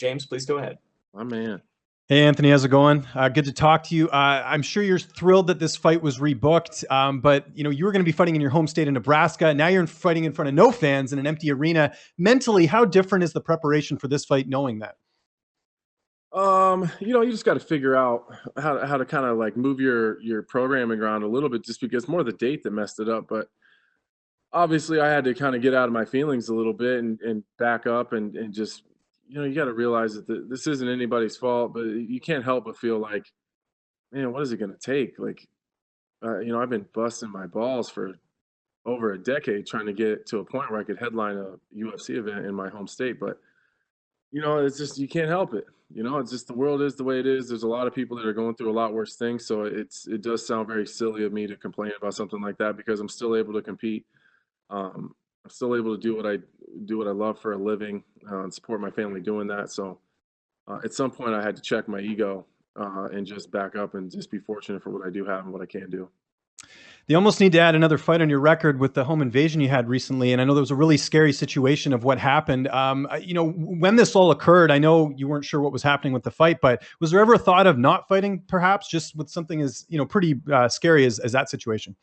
James, please go ahead. My man. Hey, Anthony, how's it going? Good to talk to you. I'm sure you're thrilled that this fight was rebooked, but you were going to be fighting in your home state of Nebraska. Now you're fighting in front of no fans in an empty arena. Mentally, how different is the preparation for this fight knowing that? You just got to figure out how to kind of like move your programming around a little bit, just because more the date that messed it up. But obviously I had to kind of get out of my feelings a little bit and back up and just, you got to realize that this isn't anybody's fault, but you can't help but feel like, man, what is it going to take? Like, I've been busting my balls for over a decade trying to get to a point where I could headline a UFC event in my home state. But, it's just, you can't help it. It's just the world is the way it is. There's a lot of people that are going through a lot worse things. So it does sound very silly of me to complain about something like that, because I'm still able to compete. I'm still able to do what I love for a living, and support my family doing that. So at some point I had to check my ego and just back up and just be fortunate for what I do have and what I can do. They almost need to add another fight on your record with the home invasion you had recently. And I know there was a really scary situation of what happened. When this all occurred, I know you weren't sure what was happening with the fight, but was there ever a thought of not fighting, perhaps just with something as, pretty scary as that situation?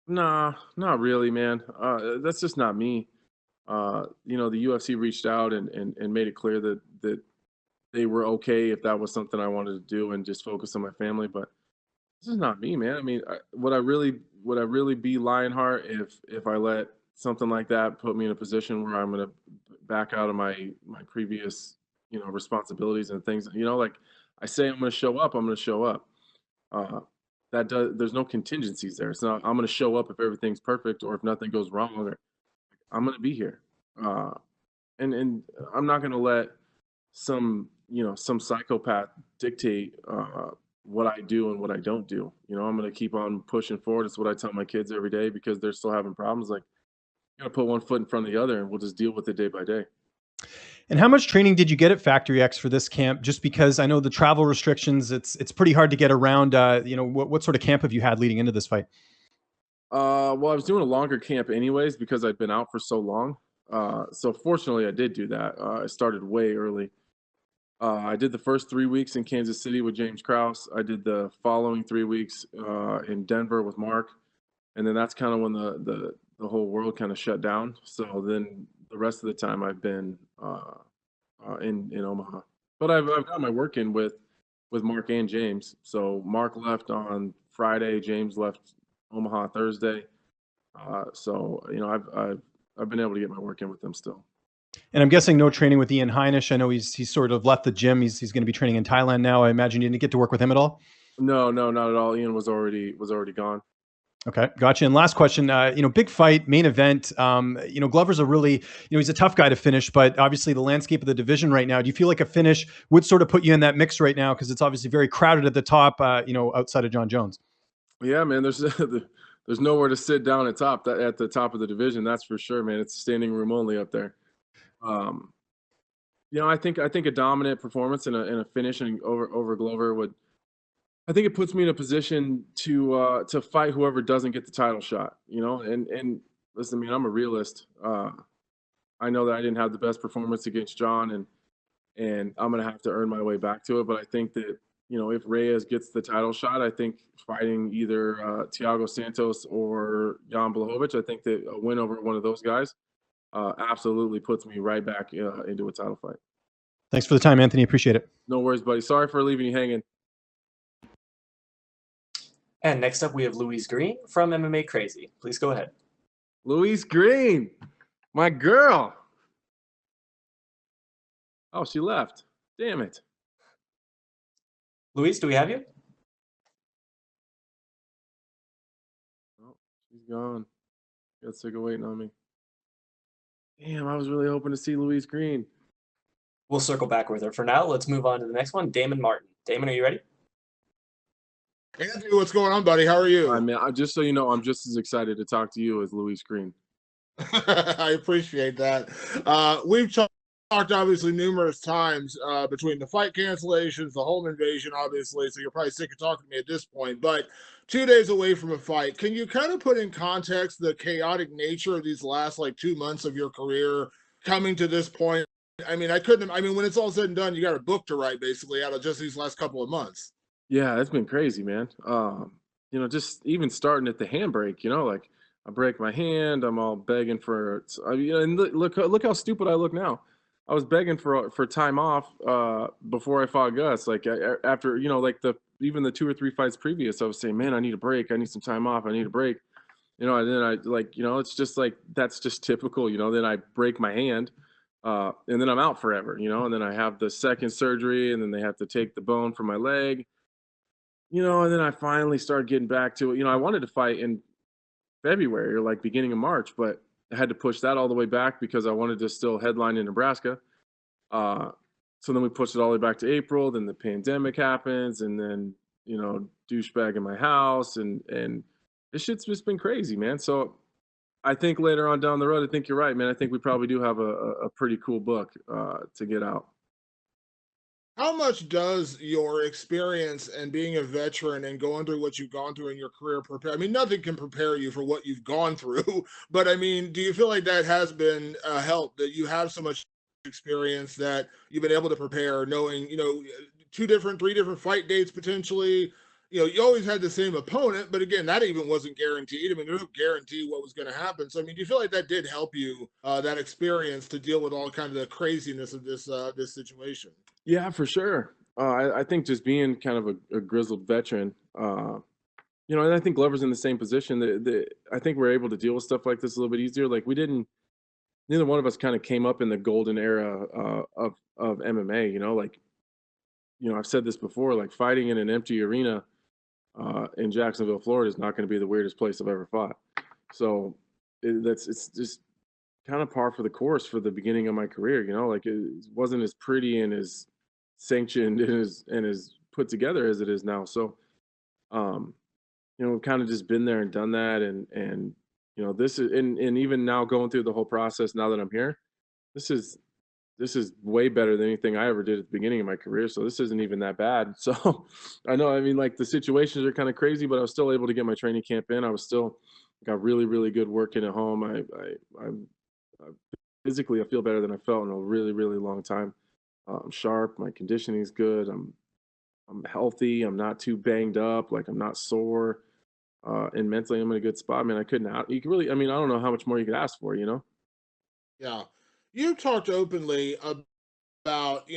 Nah, not really, man. That's just not me. The UFC reached out and made it clear that they were okay if that was something I wanted to do and just focus on my family. But this is not me, man. I mean, would I really be Lionheart if I let something like that put me in a position where I'm going to back out of my previous, responsibilities and things. Like I say, I'm going to show up. I'm going to show up. There's no contingencies there. It's not, I'm going to show up if everything's perfect or if nothing goes wrong. Or I'm going to be here. And I'm not going to let some psychopath dictate what I do and what I don't do. I'm going to keep on pushing forward. It's what I tell my kids every day, because they're still having problems. Like, you got to put one foot in front of the other, and we'll just deal with it day by day. And how much training did you get at Factory X for this camp? Just because I know the travel restrictions, it's pretty hard to get around. What sort of camp have you had leading into this fight? Well, I was doing a longer camp anyways, because I'd been out for so long. So fortunately I did do that. I started way early. I did the first 3 weeks in Kansas City with James Krause. I did the following 3 weeks in Denver with Mark. And then that's kind of when the whole world kind of shut down. So then the rest of the time I've been in Omaha. But I've got my work in with Mark and James. So Mark left on Friday, James left Omaha Thursday. So I've been able to get my work in with them still. And I'm guessing no training with Ian Heinisch. I know he's sort of left the gym. He's going to be training in Thailand now. I imagine you didn't get to work with him at all? No, not at all. Ian was already gone. Okay, gotcha. And last question, big fight, main event. Glover's a really, he's a tough guy to finish, but obviously the landscape of the division right now, do you feel like a finish would sort of put you in that mix right now? Because it's obviously very crowded at the top, outside of Jon Jones. Yeah, man, there's nowhere to sit down at the top of the division. That's for sure, man. It's standing room only up there. I think a dominant performance and a finish over Glover would, I think it puts me in a position to fight whoever doesn't get the title shot, and listen, I mean, I'm a realist. I know that I didn't have the best performance against Jon, and I'm going to have to earn my way back to it. But I think that, if Reyes gets the title shot, I think fighting either Thiago Santos or Jan Blachowicz, I think that a win over one of those guys absolutely puts me right back into a title fight. Thanks for the time, Anthony. Appreciate it. No worries, buddy. Sorry for leaving you hanging. And next up, we have Louise Green from MMA Crazy. Please go ahead. Louise Green, my girl. Oh, she left. Damn it. Louise, do we have you? Oh, she's gone. Got sick of waiting on me. Damn, I was really hoping to see Louise Green. We'll circle back with her. For now, let's move on to the next one. Damon Martin. Damon, are you ready? Anthony, what's going on, buddy? How are you? I mean, just so you know, I'm just as excited to talk to you as Louise Green. I appreciate that. We've talked obviously numerous times between the fight cancellations, the home invasion, obviously, so you're probably sick of talking to me at this point. But 2 days away from a fight, can you kind of put in context the chaotic nature of these last 2 months of your career coming to this point I mean, I couldn't. I mean, when it's all said and done, you got a book to write basically out of just these last couple of months. Yeah, it's been crazy, man. Just even starting at the handbrake, like I break my hand, I'm all begging for, and look how stupid I look now. I was begging for time off before I fought Gus. Like after, like even the 2 or 3 fights previous, I was saying, man, I need a break. I need some time off. I need a break. And then I like, it's just like that's just typical. Then I break my hand, and then I'm out forever. And then I have the second surgery, and then they have to take the bone from my leg. And then I finally started getting back to it. I wanted to fight in February or like beginning of March, but I had to push that all the way back because I wanted to still headline in Nebraska. Uh, so then we pushed it all the way back to April. Then the pandemic happens, and then douchebag in my house, and this shit's just been crazy, man. So I think later on down the road, I think you're right, man. I think we probably do have a pretty cool book to get out. How much does your experience and being a veteran and going through what you've gone through in your career prepare? I mean, nothing can prepare you for what you've gone through, but I mean, do you feel like that has been a help that you have so much experience that you've been able to prepare, knowing, 2 different, 3 different fight dates potentially? You always had the same opponent, but again, that even wasn't guaranteed. I mean, there's no guarantee what was going to happen. So, I mean, do you feel like that did help you, that experience to deal with all kind of the craziness of this situation? Yeah, for sure. I think just being kind of a grizzled veteran, and I think Glover's in the same position. I think we're able to deal with stuff like this a little bit easier. Like neither one of us kind of came up in the golden era of MMA. Like I've said this before. Like fighting in an empty arena in Jacksonville, Florida, is not going to be the weirdest place I've ever fought. So it's just kind of par for the course for the beginning of my career. Like it wasn't as pretty and as sanctioned and as put together as it is now. So, we've kind of just been there and done that, and this is and even now going through the whole process now that I'm here, this is way better than anything I ever did at the beginning of my career. So this isn't even that bad. So I know, I mean, like the situations are kind of crazy, but I was still able to get my training camp in. I was still got really, really good working at home. I physically, I feel better than I felt in a really, really long time. I'm sharp. My conditioning is good. I'm healthy. I'm not too banged up. Like I'm not sore. And mentally, I'm in a good spot. Man, I couldn't. You could really. I mean, I don't know how much more you could ask for. Yeah. You talked openly about,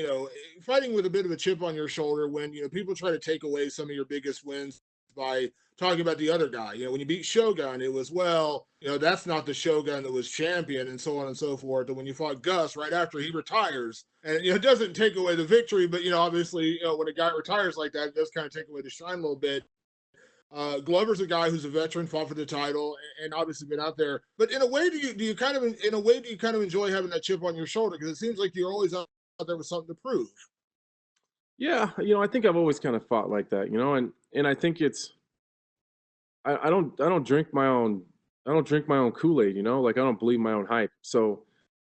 fighting with a bit of a chip on your shoulder when, people try to take away some of your biggest wins by talking about the other guy. When you beat Shogun, it was, well, that's not the Shogun that was champion and so on and so forth. And when you fought Gus right after he retires, and, it doesn't take away the victory, but, obviously, when a guy retires like that, it does kind of take away the shine a little bit. Glover's a guy who's a veteran, fought for the title, and obviously been out there. But in a way, do you kind of enjoy having that chip on your shoulder, because it seems like you're always out there with something to prove? Yeah, I think I've always kind of fought like that, and I think it's I don't drink my own Kool-Aid, like I don't believe my own hype. So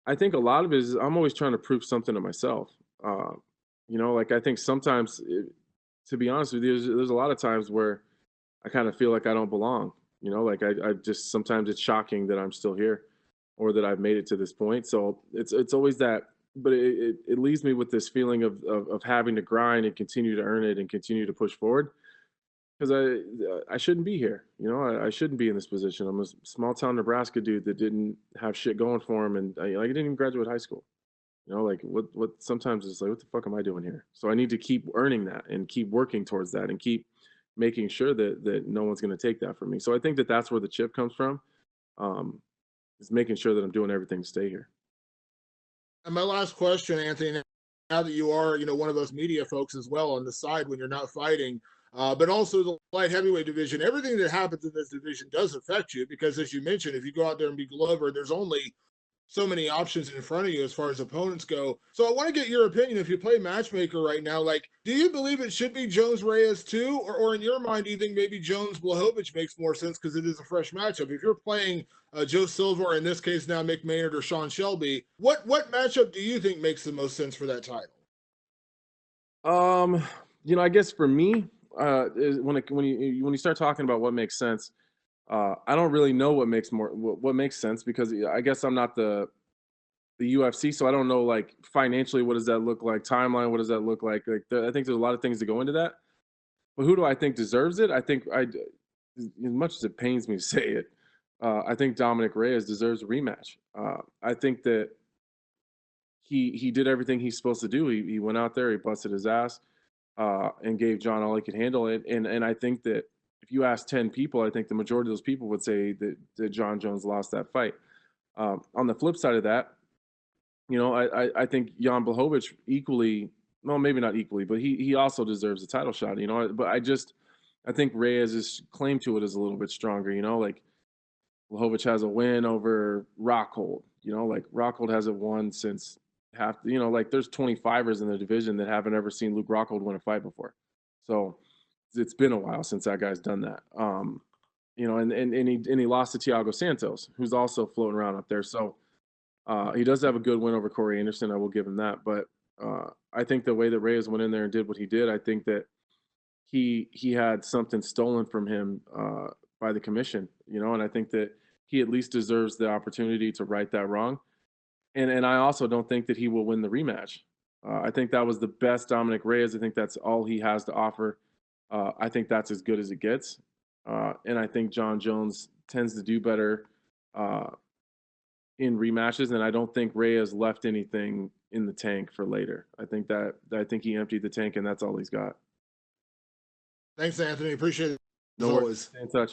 I think a lot of it is I'm always trying to prove something to myself. Uh, like I think sometimes, to be honest with you, there's a lot of times where I kind of feel like I don't belong. Like I just sometimes it's shocking that I'm still here, or that I've made it to this point. So it's always that, but it leaves me with this feeling of having to grind and continue to earn it and continue to push forward, because I shouldn't be here. I shouldn't be in this position. I'm a small town Nebraska dude that didn't have shit going for him, and I didn't even graduate high school. Like what sometimes it's like, what the fuck am I doing here? So I need to keep earning that and keep working towards that and keep making sure that no one's going to take that from me. So I think that that's where the chip comes from, um, is making sure that I'm doing everything to stay here. And my last question, Anthony, now that you are, one of those media folks as well on the side when you're not fighting, but also the light heavyweight division, everything that happens in this division does affect you, because as you mentioned, if you go out there and be Glover, there's only so many options in front of you as far as opponents go. So I want to get your opinion. If you play matchmaker right now, like, do you believe it should be Jones Reyes too? Or in your mind, do you think maybe Jones Blachowicz makes more sense because it is a fresh matchup? If you're playing Joe Silva, or in this case now Mick Maynard or Sean Shelby, what matchup do you think makes the most sense for that title? I guess for me, is when you start talking about what makes sense, I don't really know what makes sense, because I guess I'm not the UFC, so I don't know, like, financially, what does that look like? Timeline, what does that look like? Like, I think there's a lot of things that go into that. But who do I think deserves it? I think as much as it pains me to say it, I think Dominick Reyes deserves a rematch. I think that he did everything he's supposed to do. He went out there, he busted his ass, and gave John all he could handle. And I think that if you ask 10 people, I think the majority of those people would say that Jon Jones lost that fight. On the flip side of that, I think Jan Blachowicz equally, well, maybe not equally, but he also deserves a title shot. But I think Reyes' claim to it is a little bit stronger. Like Blachowicz has a win over Rockhold. Like Rockhold hasn't won since like there's 25ers in the division that haven't ever seen Luke Rockhold win a fight before. So it's been a while since that guy's done that. And he lost to Thiago Santos, who's also floating around up there. So he does have a good win over Corey Anderson. I will give him that. But I think the way that Reyes went in there and did what he did, I think that he had something stolen from him by the commission, and I think that he at least deserves the opportunity to right that wrong. And I also don't think that he will win the rematch. I think that was the best Dominick Reyes. I think that's all he has to offer. I think that's as good as it gets. And I think Jon Jones tends to do better in rematches, and I don't think Reyes left anything in the tank for later. I think he emptied the tank, and that's all he's got. Thanks, Anthony. Appreciate it. No as worries. always. Stay in touch.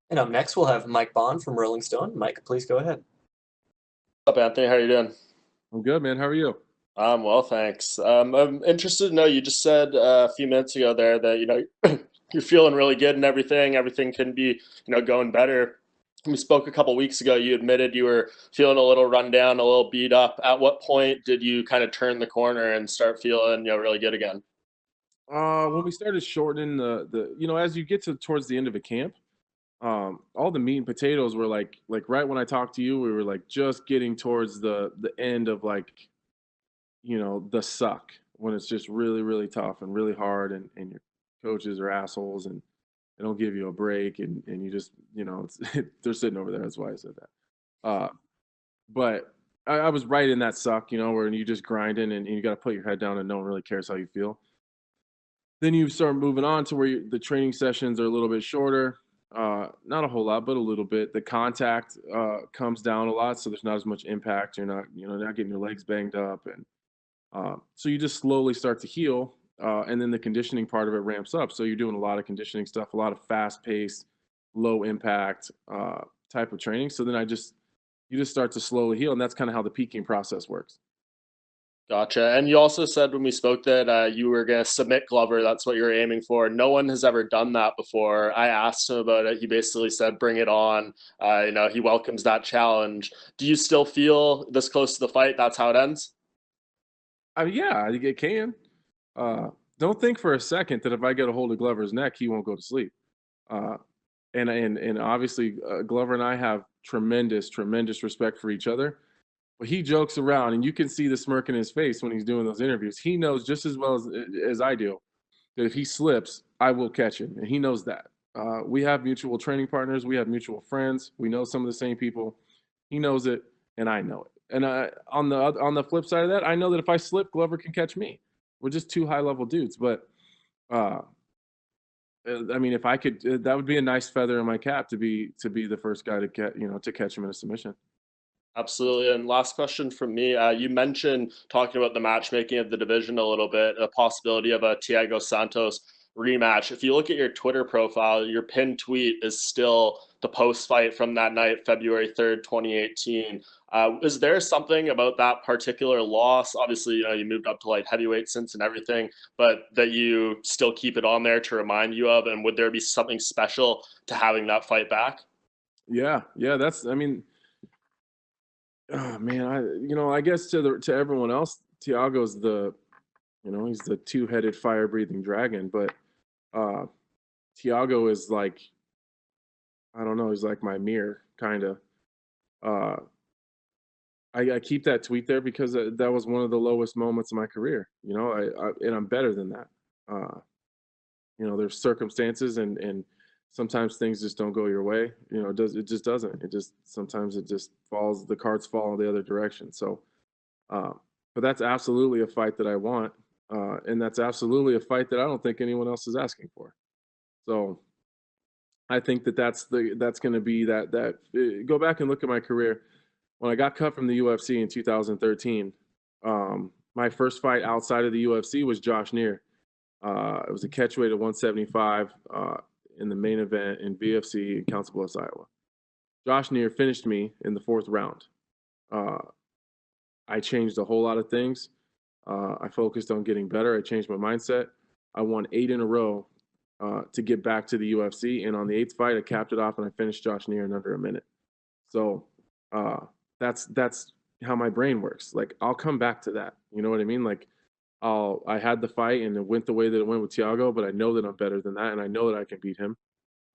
And up next, we'll have Mike Bond from Rolling Stone. Mike, please go ahead. What's up, Anthony? How are you doing? I'm good, man. How are you? I'm well, thanks. I'm interested to know, you just said a few minutes ago there that, you're feeling really good and everything. Everything can be, going better. We spoke a couple weeks ago. You admitted you were feeling a little run down, a little beat up. At what point did you kind of turn the corner and start feeling, really good again? When we started shortening as you get towards the end of a camp, all the meat and potatoes were like right when I talked to you, we were like just getting towards the end of the suck, when it's just really, really tough and really hard, and your coaches are assholes and they don't give you a break, and you just, they're sitting over there. That's why I said that. But I was right in that suck, where you just grinding and you got to put your head down and no one really cares how you feel. Then you start moving on to where the training sessions are a little bit shorter. Not a whole lot, but a little bit. The contact comes down a lot, so there's not as much impact. You're not getting your legs banged up, and so you just slowly start to heal, and then the conditioning part of it ramps up. So you're doing a lot of conditioning stuff, a lot of fast-paced, low-impact type of training. So then you just start to slowly heal, and that's kind of how the peaking process works. Gotcha. And you also said when we spoke that you were going to submit Glover. That's what you're aiming for. No one has ever done that before. I asked him about it. He basically said, bring it on. He welcomes that challenge. Do you still feel this close to the fight, that's how it ends? Yeah, I think it can. Don't think for a second that if I get a hold of Glover's neck, he won't go to sleep. And obviously, Glover and I have tremendous, tremendous respect for each other. But he jokes around, and you can see the smirk in his face when he's doing those interviews. He knows just as well as I do that if he slips, I will catch him, and he knows that. We have mutual training partners. We have mutual friends. We know some of the same people. He knows it, and I know it. And on the flip side of that, I know that if I slip, Glover can catch me. We're just two high-level dudes. But I mean, if I could, that would be a nice feather in my cap to be the first guy to catch him in a submission. Absolutely. And last question from me. You mentioned talking about the matchmaking of the division a little bit, a possibility of a Thiago Santos rematch. If you look at your Twitter profile, your pinned tweet is still the post fight from that night, February 3rd, 2018. Is there something about that particular loss? Obviously, you moved up to light heavyweight since and everything, but that you still keep it on there to remind you of? And would there be something special to having that fight back? Yeah. Oh man, I guess to everyone else, Tiago's he's the two-headed fire-breathing dragon, but Thiago is like, I don't know, he's like my mirror, kind of. I keep that tweet there because that was one of the lowest moments of my career, and I'm better than that. There's circumstances and sometimes things just don't go your way. It just doesn't. Sometimes it just falls. The cards fall in the other direction. So, but that's absolutely a fight that I want, and that's absolutely a fight that I don't think anyone else is asking for. So, I think that's going to be that. Go back and look at my career. When I got cut from the UFC in 2013, my first fight outside of the UFC was Josh Neer. It was a catchweight at 175 in the main event in VFC in Council Bluffs, Iowa. Josh Neer finished me in the 4th round. I changed a whole lot of things. I focused on getting better. I changed my mindset. I won 8 in a row to get back to the UFC. And on the 8th fight, I capped it off and I finished Josh Neer in under a minute. So that's how my brain works. Like, I'll come back to that. You know what I mean? Like, I had the fight and it went the way that it went with Thiago, but I know that I'm better than that, and I know that I can beat him.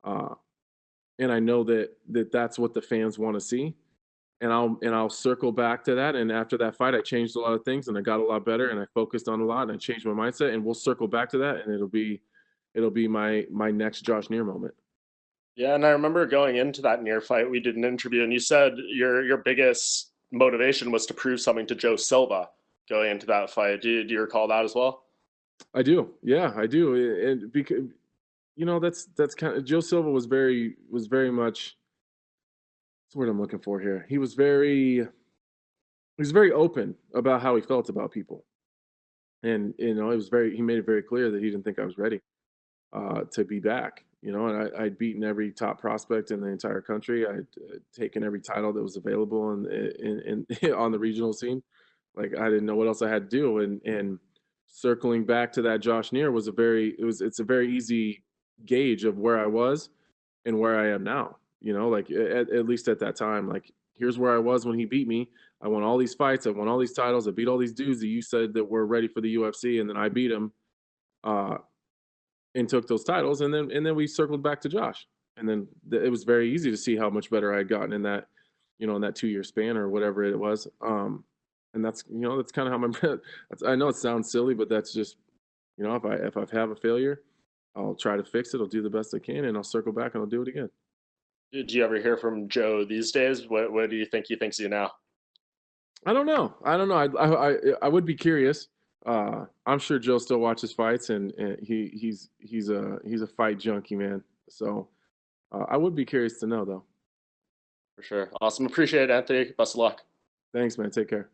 And I know that's what the fans want to see. And I'll circle back to that. And after that fight, I changed a lot of things and I got a lot better and I focused on a lot and I changed my mindset, and we'll circle back to that, and it'll be my next Josh Neer moment. Yeah, and I remember going into that Neer fight, we did an interview, and you said your biggest motivation was to prove something to Joe Silva going into that fight. Do you recall that as well? I do. Yeah, I do. And because that's kind of, Joe Silva was very much, what's the word I'm looking for here? He was very open about how he felt about people. And he made it very clear that he didn't think I was ready to be back. And I'd beaten every top prospect in the entire country. I'd taken every title that was available in on the regional scene. Like, I didn't know what else I had to do. And circling back to that Josh Neer it's a very easy gauge of where I was and where I am now. Like, at least at that time, like, here's where I was when he beat me. I won all these fights. I won all these titles. I beat all these dudes that you said that were ready for the UFC, and then I beat him. And took those titles, and then we circled back to Josh, and then it was very easy to see how much better I had gotten in that 2-year span or whatever it was. And that's kind of how my I know it sounds silly, but that's just, if I have a failure, I'll try to fix it. I'll do the best I can, and I'll circle back and I'll do it again. Do you ever hear from Joe these days? What do you think he thinks of you now? I don't know. I would be curious. I'm sure Joe still watches fights, and he's a fight junkie, man. So I would be curious to know, though. For sure. Awesome. Appreciate it, Anthony. Best of luck. Thanks, man. Take care.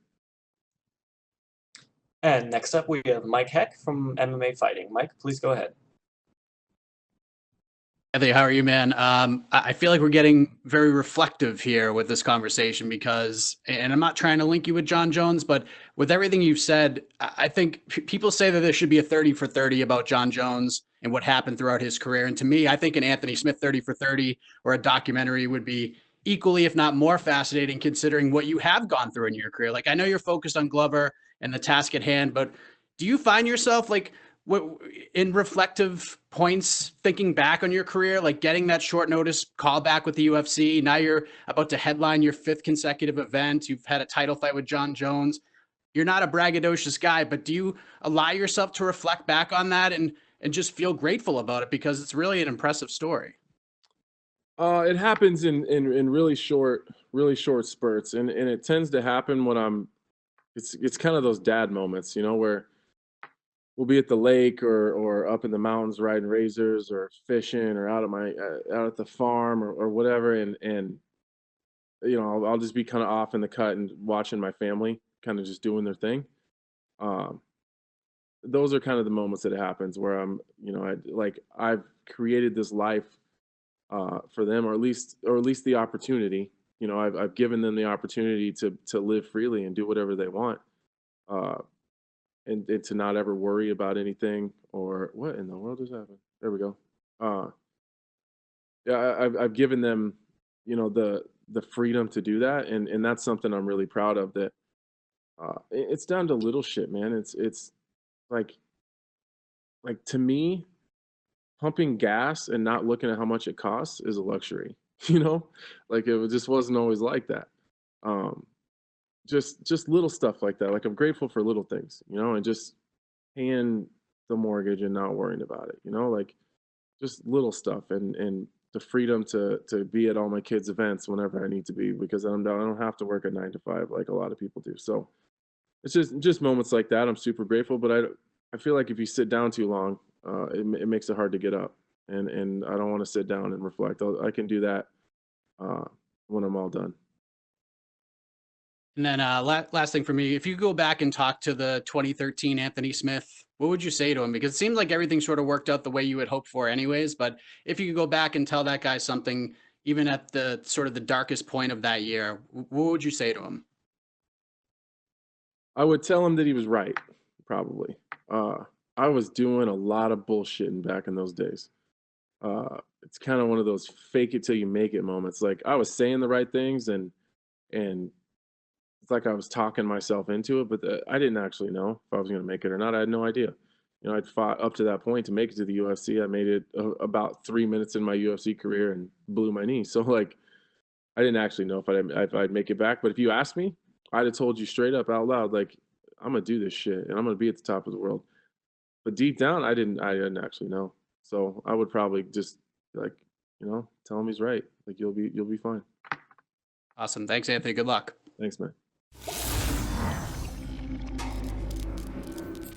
And next up, we have Mike Heck from MMA Fighting. Mike, please go ahead. Anthony, how are you, man? I feel like we're getting very reflective here with this conversation because, and I'm not trying to link you with Jon Jones, but with everything you've said, I think people say that there should be a 30 for 30 about Jon Jones and what happened throughout his career. And to me, I think an Anthony Smith 30 for 30 or a documentary would be equally, if not more fascinating, considering what you have gone through in your career. Like, I know you're focused on Glover and the task at hand, but do you find yourself in reflective points, thinking back on your career, like getting that short notice call back with the UFC? Now you're about to headline your 5th consecutive event. You've had a title fight with Jon Jones. You're not a braggadocious guy, but do you allow yourself to reflect back on that and just feel grateful about it, because it's really an impressive story? It happens in really short spurts, and it tends to happen when it's kind of those dad moments, where we'll be at the lake or up in the mountains riding razors or fishing or out at the farm or whatever, and I'll just be kind of off in the cut and watching my family kind of just doing their thing. Those are kind of the moments that it happens where I've created this life for them, or at least the opportunity. I've given them the opportunity to live freely and do whatever they want. And to not ever worry about anything or what in the world is happening. There we go. Yeah, I've given them, the freedom to do that, and that's something I'm really proud of. That it's down to little shit, man. It's like to me, pumping gas and not looking at how much it costs is a luxury. Like, it just wasn't always like that. Just little stuff like that. Like, I'm grateful for little things, and just paying the mortgage and not worrying about it, like just little stuff. And the freedom to be at all my kids' events whenever I need to be, because I don't have to work a 9 to 5 like a lot of people do. So it's just moments like that. I'm super grateful, but I feel like if you sit down too long, it makes it hard to get up, and I don't want to sit down and reflect. I can do that when I'm all done. And then last thing for me, if you go back and talk to the 2013 Anthony Smith, what would you say to him? Because it seems like everything sort of worked out the way you had hoped for anyways. But if you could go back and tell that guy something, even at the sort of the darkest point of that year, what would you say to him? I would tell him that he was right, probably. I was doing a lot of bullshitting back in those days. It's kind of one of those fake it till you make it moments. Like I was saying the right things, and it's like I was talking myself into it, but I didn't actually know if I was going to make it or not. I had no idea. You know, I'd fought up to that point to make it to the UFC. I made it about 3 minutes in my UFC career and blew my knee. So like, I didn't actually know if I'd make it back. But if you asked me, I'd have told you straight up out loud, like, I'm gonna do this shit and I'm gonna be at the top of the world. But deep down, I didn't actually know. So I would probably just like, tell him he's right. Like you'll be fine. Awesome. Thanks, Anthony. Good luck. Thanks, man.